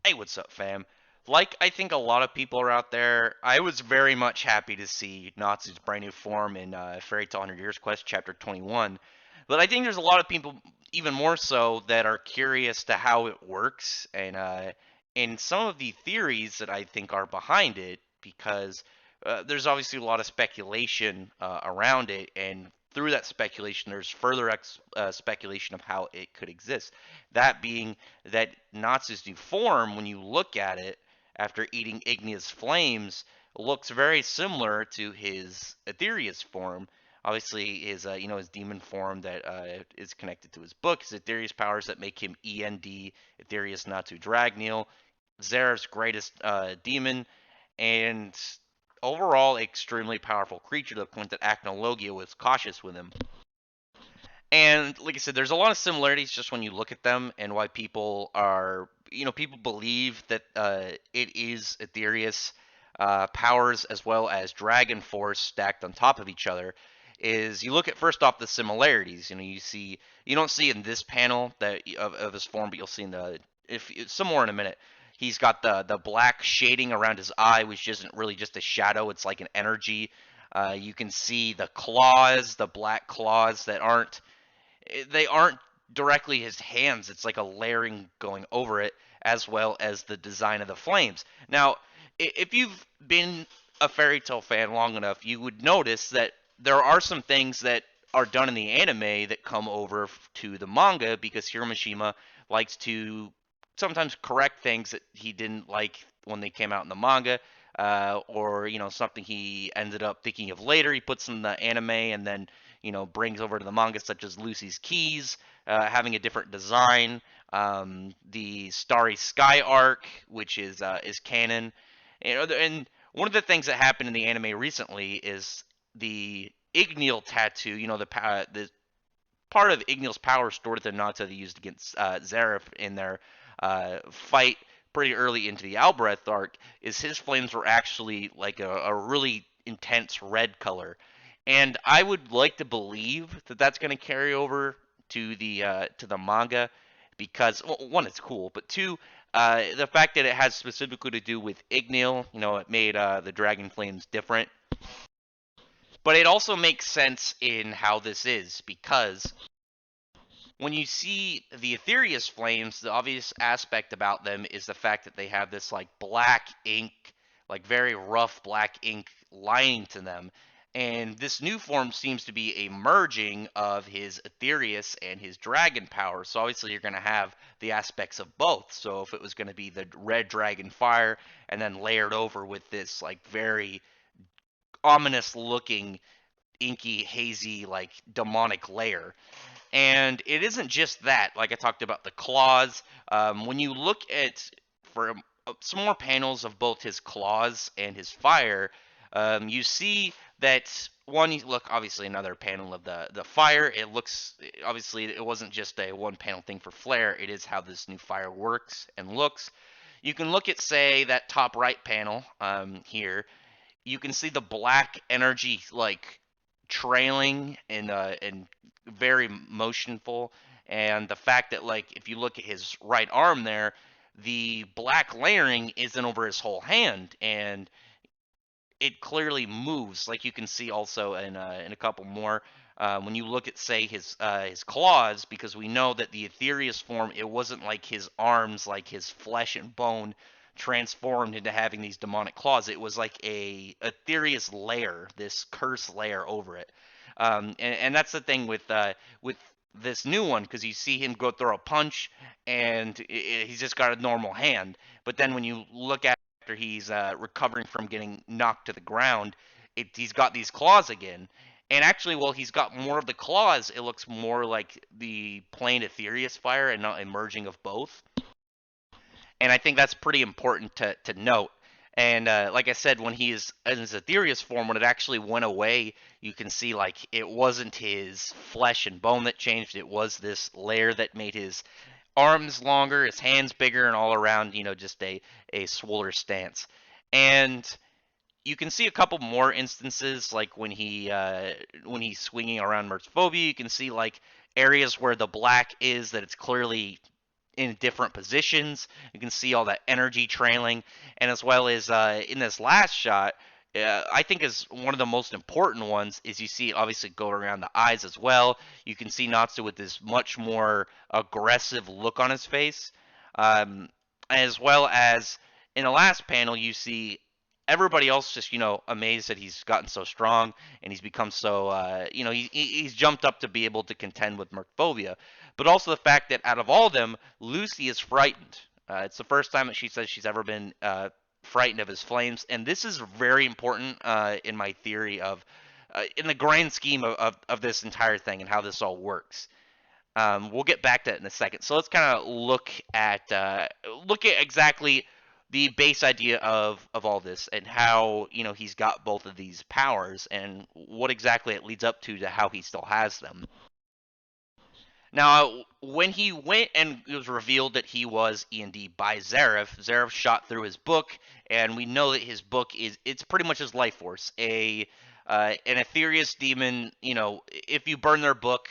Hey, what's up, fam? Like I think a lot of people are out there, I was very much happy to see Natsu's brand new form in Fairy Tail 100 Years Quest Chapter 21. But I think there's a lot of people, even more so, that are curious to how it works and some of the theories that I think are behind it, because there's obviously a lot of speculation around it, and through that speculation, there's further speculation of how it could exist. That being that Natsu's new form, when you look at it after eating igneous flames, looks very similar to his Aetherius form. Obviously, his demon form that is connected to his book, his Aetherius powers that make him END, Aetherius Natsu Dragneel, Zeref's greatest demon, and overall extremely powerful creature to the point that Acnologia was cautious with him. And like I said, there's a lot of similarities just when you look at them and why people are, people believe that it is Aetherius powers as well as Dragon Force stacked on top of each other. Is you look at first off the similarities. You don't see in this panel that of his form, but you'll see in the if some more in a minute. He's got the black shading around his eye, which isn't really just a shadow; it's like an energy. You can see the claws, the black claws that aren't directly his hands. It's like a layering going over it, as well as the design of the flames. Now, if you've been a Fairy Tail fan long enough, you would notice that there are some things that are done in the anime that come over to the manga because Hiromashima likes to sometimes correct things that he didn't like when they came out in the manga, or something he ended up thinking of later. He puts in the anime and then brings over to the manga, such as Lucy's Keys having a different design, the Starry Sky arc, which is canon, and one of the things that happened in the anime recently is the Igneel tattoo. The part of Igneel's power stored within Nata they used against Zeref in their fight pretty early into the Albreth arc is his flames were actually like a really intense red color, and I would like to believe that that's going to carry over to the manga because well, one, it's cool, but two, the fact that it has specifically to do with Igneel, it made the Dragon Flames different. But it also makes sense in how this is because when you see the Aetherius flames, the obvious aspect about them is the fact that they have this like black ink, like very rough black ink lining to them. And this new form seems to be a merging of his Aetherius and his dragon power. So obviously you're going to have the aspects of both. So if it was going to be the red dragon fire and then layered over with this like very ominous looking inky hazy like demonic layer, and it isn't just that. Like I talked about the claws. When you look at for some more panels of both his claws and his fire, you see that one. Look, obviously another panel of the fire. It looks obviously it wasn't just a one panel thing for flare. It is how this new fire works and looks. You can look at say that top right panel here. You can see the black energy like trailing and very motionful, and the fact that like if you look at his right arm there, the black layering isn't over his whole hand, and it clearly moves. Like you can see also in a couple more. When you look at say his claws, because we know that the Aetherius form, it wasn't like his arms, like his flesh and bone transformed into having these demonic claws. It was like a Aetherius layer, this curse layer over it. And that's the thing with this new one, because you see him go throw a punch and he's just got a normal hand. But then when you look at after he's recovering from getting knocked to the ground, he's got these claws again. And actually, while he's got more of the claws, it looks more like the plain Aetherius fire and not a merging of both. And I think that's pretty important to note. And like I said, when he is in his Aetherius form, when it actually went away, you can see like it wasn't his flesh and bone that changed. It was this layer that made his arms longer, his hands bigger, and all around, just a swoller stance. And you can see a couple more instances, like when he's swinging around Mertzphobia, you can see like areas where the black is that it's clearly in different positions. You can see all that energy trailing, and as well as in this last shot, I think is one of the most important ones is you see obviously go around the eyes as well. You can see Natsu with this much more aggressive look on his face, um, as well as in the last panel you see everybody else just amazed that he's gotten so strong and he's become so he's jumped up to be able to contend with Mercphobia, but also the fact that out of all of them, Lucy is frightened. It's the first time that she says she's ever been frightened of his flames, and this is very important in my theory of, in the grand scheme of this entire thing and how this all works. We'll get back to that in a second. So let's kind of look at exactly the base idea of all this and how he's got both of these powers and what exactly it leads up to how he still has them. Now, when he went and it was revealed that he was E&D by Zareth, Zareth shot through his book, and we know that his book it's pretty much his life force. An Aetherius demon, if you burn their book,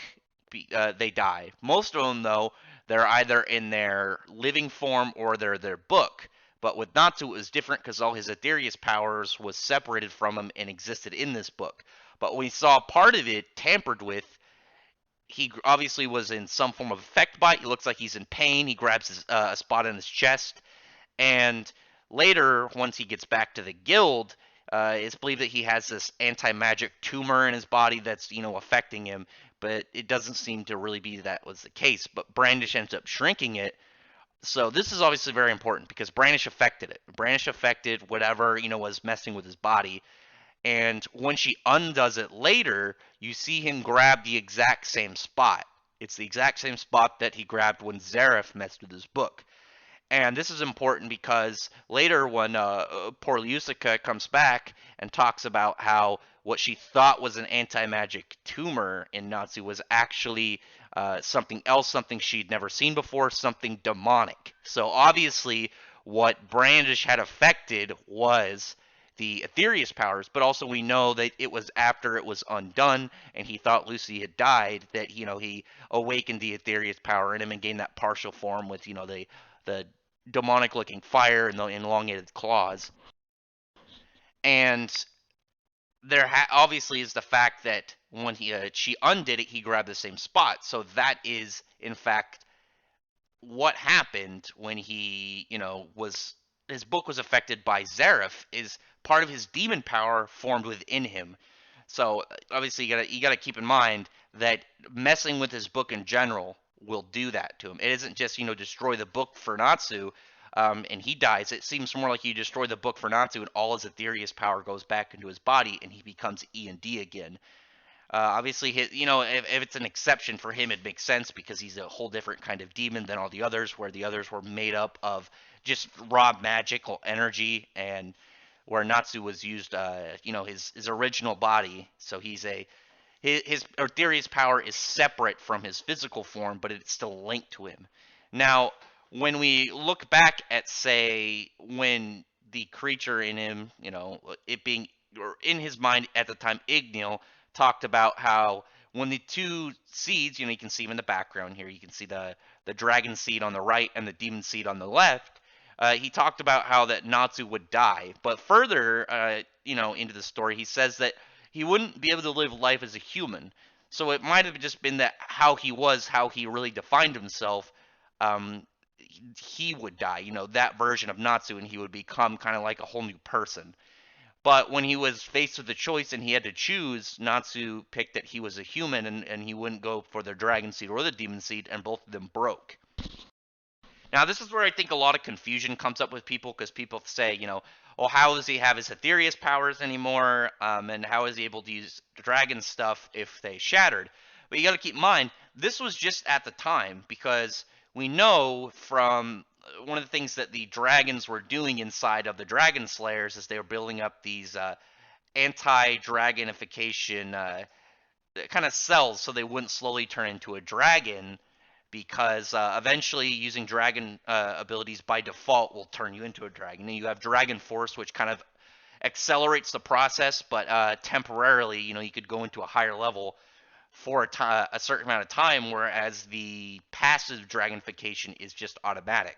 they die. Most of them, though, they're either in their living form or they're their book. But with Natsu, it was different because all his Aetherius powers was separated from him and existed in this book. But when we saw part of it tampered with, he obviously was in some form of effect bite. He looks like he's in pain. He grabs a spot in his chest, and later, once he gets back to the guild, it's believed that he has this anti-magic tumor in his body that's affecting him. But it doesn't seem to really be that was the case. But Brandish ends up shrinking it. So this is obviously very important because Brandish affected it. Brandish affected whatever was messing with his body, and when she undoes it later, you see him grab the exact same spot. It's the exact same spot that he grabbed when Zareth messed with his book. And this is important because later, when poor Liusica comes back and talks about how what she thought was an anti-magic tumor in Natsu was actually something else, something she'd never seen before, something demonic. So obviously, what Brandish had affected was the Aetherius powers, but also we know that it was after it was undone and he thought Lucy had died that he awakened the Aetherius power in him and gained that partial form with the demonic looking fire and the elongated claws. And there obviously is the fact that when she undid it, he grabbed the same spot. So that is in fact what happened when he was his book was affected by Zareth. Is part of his demon power formed within him. So obviously you gotta keep in mind that messing with his book in general will do that to him. It isn't just destroy the book for Natsu, and he dies. It seems more like you destroy the book for Natsu and all his Aetherius power goes back into his body and he becomes E&D again. Obviously, if it's an exception for him, it makes sense because he's a whole different kind of demon than all the others, where the others were made up of just raw magical energy, and where Natsu was used, his original body. So his Arthurius power is separate from his physical form, but it's still linked to him. Now, when we look back at, say, when the creature in him, it being, or in his mind at the time, Ignil, talked about how when the two seeds, you can see them in the background here, you can see the dragon seed on the right and the demon seed on the left. He talked about how that Natsu would die, but further, into the story, he says that he wouldn't be able to live life as a human. So it might have just been that how he really defined himself, he would die, that version of Natsu, and he would become kind of like a whole new person. But when he was faced with the choice and he had to choose, Natsu picked that he was a human and he wouldn't go for the dragon seed or the demon seed, and both of them broke. Now, this is where I think a lot of confusion comes up with people because people say, well, how does he have his Aetherius powers anymore? And how is he able to use dragon stuff if they shattered? But you got to keep in mind, this was just at the time because we know from one of the things that the dragons were doing inside of the dragon slayers is they were building up these anti-dragonification kind of cells so they wouldn't slowly turn into a dragon, because eventually using dragon abilities by default will turn you into a dragon. And you have Dragon Force, which kind of accelerates the process, but temporarily, you could go into a higher level. for a certain amount of time, whereas the passive dragonification is just automatic.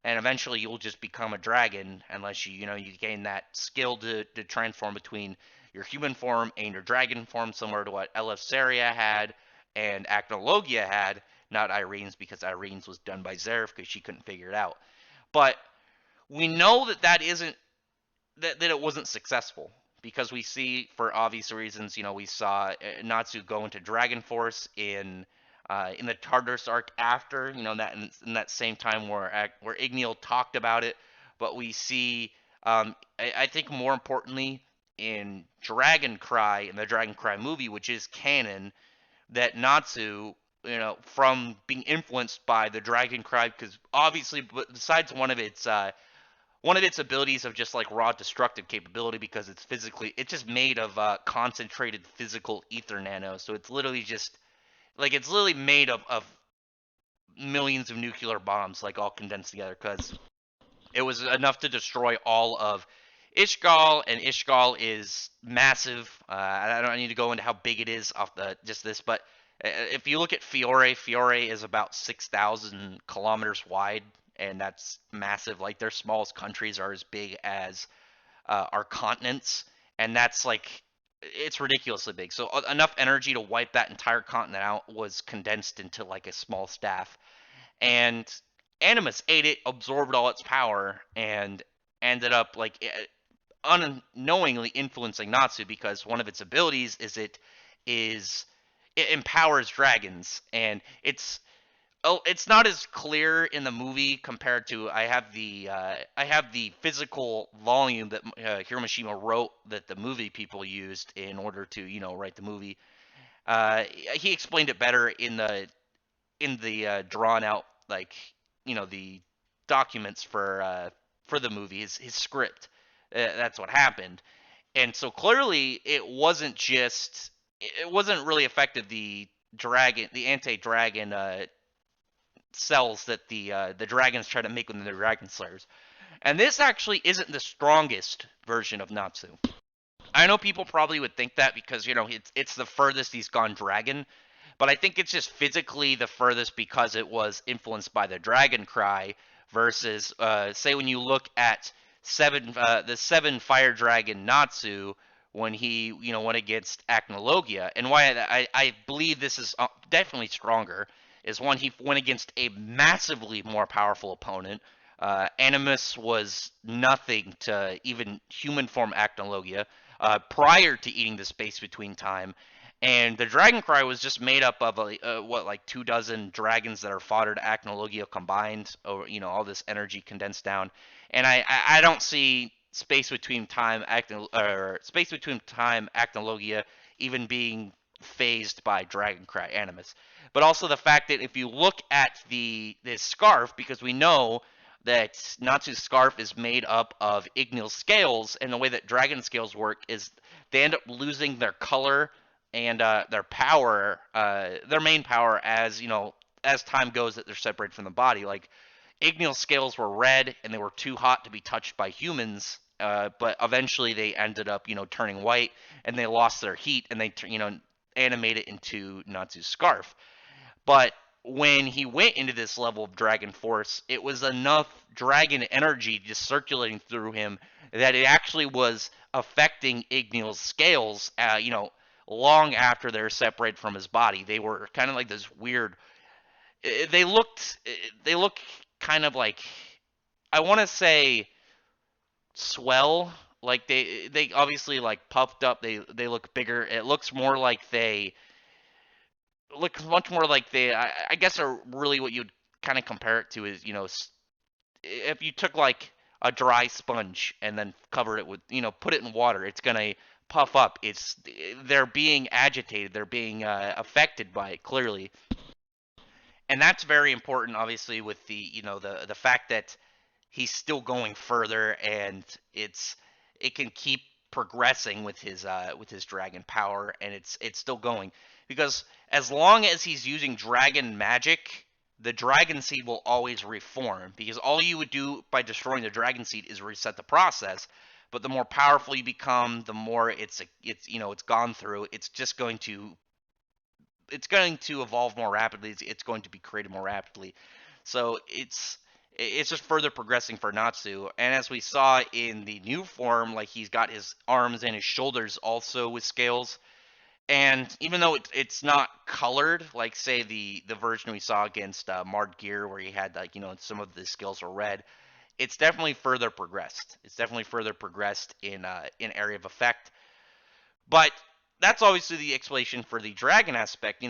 And eventually you'll just become a dragon unless you gain that skill to transform between your human form and your dragon form, similar to what Eleftheria had and Acnologia had, not Irene's, because Irene's was done by Zeref because she couldn't figure it out. But we know that isn't that it wasn't successful because we see, for obvious reasons, we saw Natsu go into Dragon Force in the Tartarus arc after, that in that same time where Igneal talked about it, but we see, I think more importantly, in Dragon Cry, in the Dragon Cry movie, which is canon, that Natsu, from being influenced by the Dragon Cry, because obviously, besides one of its abilities of just like raw destructive capability, because it's just made of concentrated physical ether nano, so it's literally just like it's literally made of millions of nuclear bombs, like all condensed together, because it was enough to destroy all of Ishgal, and Ishgal is massive. I don't need to go into how big it is off the just this, but if you look at Fiore, Fiore is about 6,000 kilometers wide, and that's massive. Like their smallest countries are as big as our continents, and that's like it's ridiculously big. So enough energy to wipe that entire continent out was condensed into like a small staff, and Animus ate it, absorbed all its power, and ended up like unknowingly influencing Natsu, because one of its abilities is it empowers dragons, and it's not as clear in the movie compared to I have the physical volume that Hiroshima wrote that the movie people used in order to write the movie. He explained it better in the drawn out, like the documents for the movie, his script. That's what happened, and so clearly it wasn't really effective, the anti-dragon cells that the dragons try to make with the dragon slayers. And this actually isn't the strongest version of Natsu. I know people probably would think that because it's the furthest he's gone dragon, but I think it's just physically the furthest because it was influenced by the Dragon Cry versus say when you look at the seven fire dragon Natsu when he went against Acnologia, and why I believe this is definitely stronger is when he went against a massively more powerful opponent. Animus was nothing to even human form Acnologia prior to eating the space between time. And the Dragon Cry was just made up of like 2 dozen dragons that are fodder to Acnologia combined, or all this energy condensed down. And I don't see space between time Acnologia even being phased by Dragon Cry Animus. But also the fact that if you look at this scarf, because we know that Natsu's scarf is made up of Igneal scales, and the way that dragon scales work is they end up losing their color and their power, their main power, as time goes, that they're separated from the body. Like Igneal scales were red and they were too hot to be touched by humans, but eventually they ended up turning white, and they lost their heat, and they animate it into Natsu's scarf. But when he went into this level of Dragon Force, it was enough dragon energy just circulating through him that it actually was affecting Igneal's scales, long after they're separated from his body. They were kind of like this weird. They look kind of like, I want to say, swell. Like they obviously like puffed up. They look bigger. It looks more like they look much more like I guess are really what you'd kind of compare it to is if you took like a dry sponge and then covered it with put it in water, it's gonna puff up. They're being agitated, they're being affected by it clearly, and that's very important, obviously, with the fact that he's still going further, and it can keep progressing with his dragon power, and it's still going, because as long as he's using dragon magic, the dragon seed will always reform, because all you would do by destroying the dragon seed is reset the process. But the more powerful you become, the more it's gone through. It's just going to it's going to evolve more rapidly. It's going to be created more rapidly. So it's just further progressing for Natsu. And as we saw in the new form, like he's got his arms and his shoulders also with scales. And even though it's not colored, like say the version we saw against Mard Gear, where he had like some of the skills were red, it's definitely further progressed. It's definitely further progressed in area of effect. But that's obviously the explanation for the dragon aspect.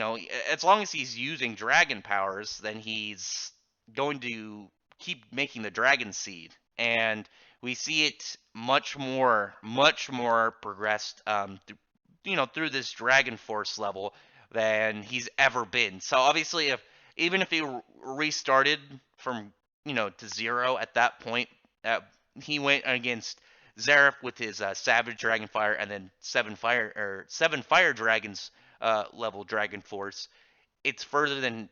As long as he's using dragon powers, then he's going to keep making the dragon seed, and we see it much more progressed through this dragon force level than he's ever been. So obviously, if even if he restarted from to zero at that point, he went against Zareth with his Savage Dragon Fire, and then seven Fire Dragons level Dragon Force. It's further than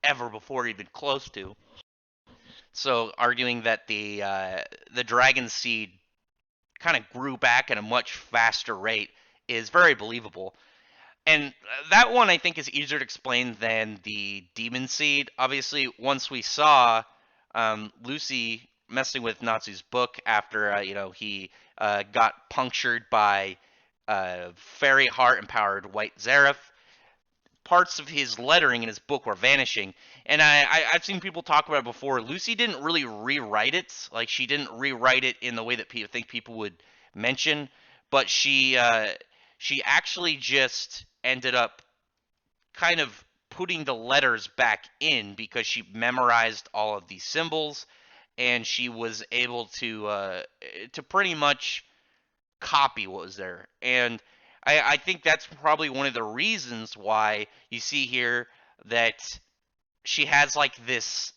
ever before, even close to. So arguing that the Dragon Seed kind of grew back at a much faster rate is very believable. And that one I think is easier to explain than the Demon Seed. Obviously, once we saw Lucy messing with Natsu's book after he got punctured by Fairy Heart empowered White Zareth, parts of his lettering in his book were vanishing. And I've seen people talk about it before. Lucy didn't really rewrite it. Like, she didn't rewrite it in the way that people would mention, but she actually just ended up kind of putting the letters back in because she memorized all of these symbols, and she was able to pretty much copy what was there. And I think that's probably one of the reasons why you see here that she has like this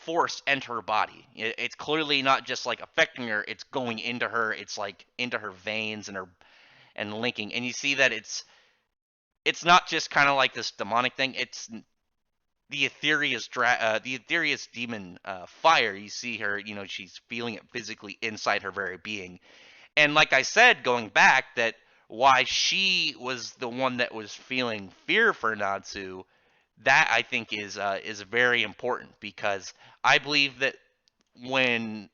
force enter her body. It's clearly not just like affecting her; it's going into her. It's like into her veins and linking. And you see that it's not just kind of like this demonic thing. It's the Aetherius demon fire. You see her. She's feeling it physically inside her very being. And like I said, going back, that why she was the one that was feeling fear for Natsu, that I think is very important, because I believe that when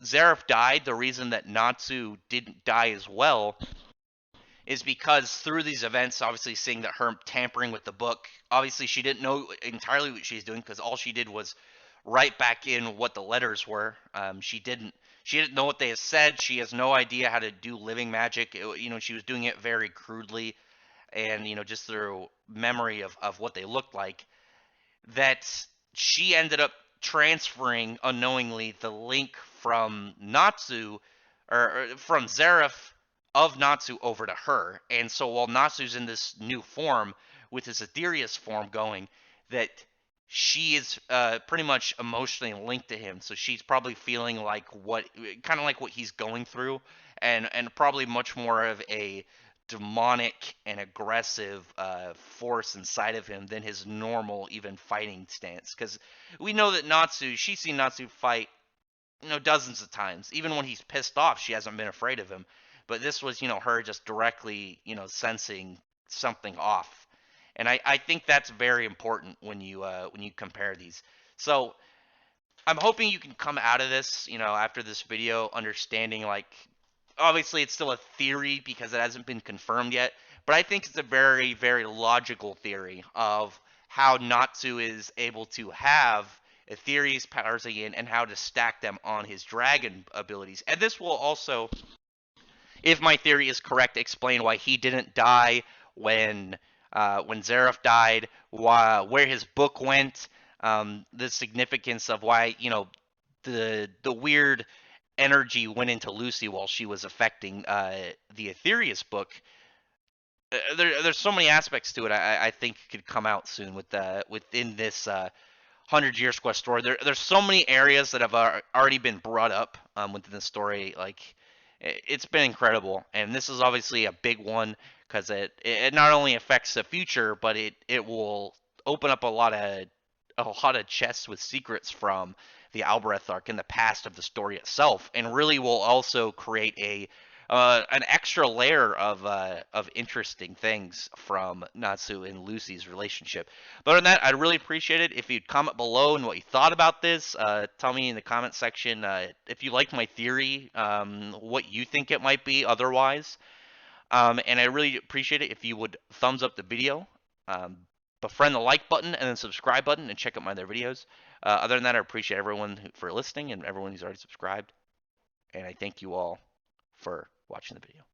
Zareth died, the reason that Natsu didn't die as well is because through these events, obviously seeing that her tampering with the book, obviously she didn't know entirely what she's doing, because all she did was write back in what the letters were. She didn't know what they had said. She has no idea how to do living magic. She was doing it very crudely, and just through memory of what they looked like. That she ended up transferring unknowingly the link from Natsu, or from Zareth of Natsu, over to her. And so while Natsu's in this new form with his Aetherius form going, that she is pretty much emotionally linked to him. So she's probably feeling like what he's going through, and probably much more of a demonic and aggressive force inside of him than his normal even fighting stance. Because we know that she's seen Natsu fight dozens of times. Even when he's pissed off, she hasn't been afraid of him. But this was her just directly sensing something off. And I think that's very important when you compare these. So I'm hoping you can come out of this, after this video, understanding, like, obviously it's still a theory because it hasn't been confirmed yet, but I think it's a very, very logical theory of how Natsu is able to have Aetherius powers again, and how to stack them on his dragon abilities. And this will also, if my theory is correct, explain why he didn't die when Zareth died, where his book went, the significance of why the weird energy went into Lucy while she was affecting the Aetherius book. There's so many aspects to it. I think could come out soon within this 100 Years Quest story. There's so many areas that have already been brought up within the story. Like, it's been incredible, and this is obviously a big one, because it not only affects the future, but it will open up a lot of chests with secrets from the Albereth arc in the past of the story itself, and really will also create a an extra layer of interesting things from Natsu and Lucy's relationship. But other than that, I'd really appreciate it if you'd comment below and what you thought about this. Tell me in the comment section if you like my theory, what you think it might be otherwise. And I really appreciate it if you would thumbs up the video, befriend the like button, and then subscribe button, and check out my other videos. Other than that, I appreciate everyone for listening and everyone who's already subscribed. And I thank you all for watching the video.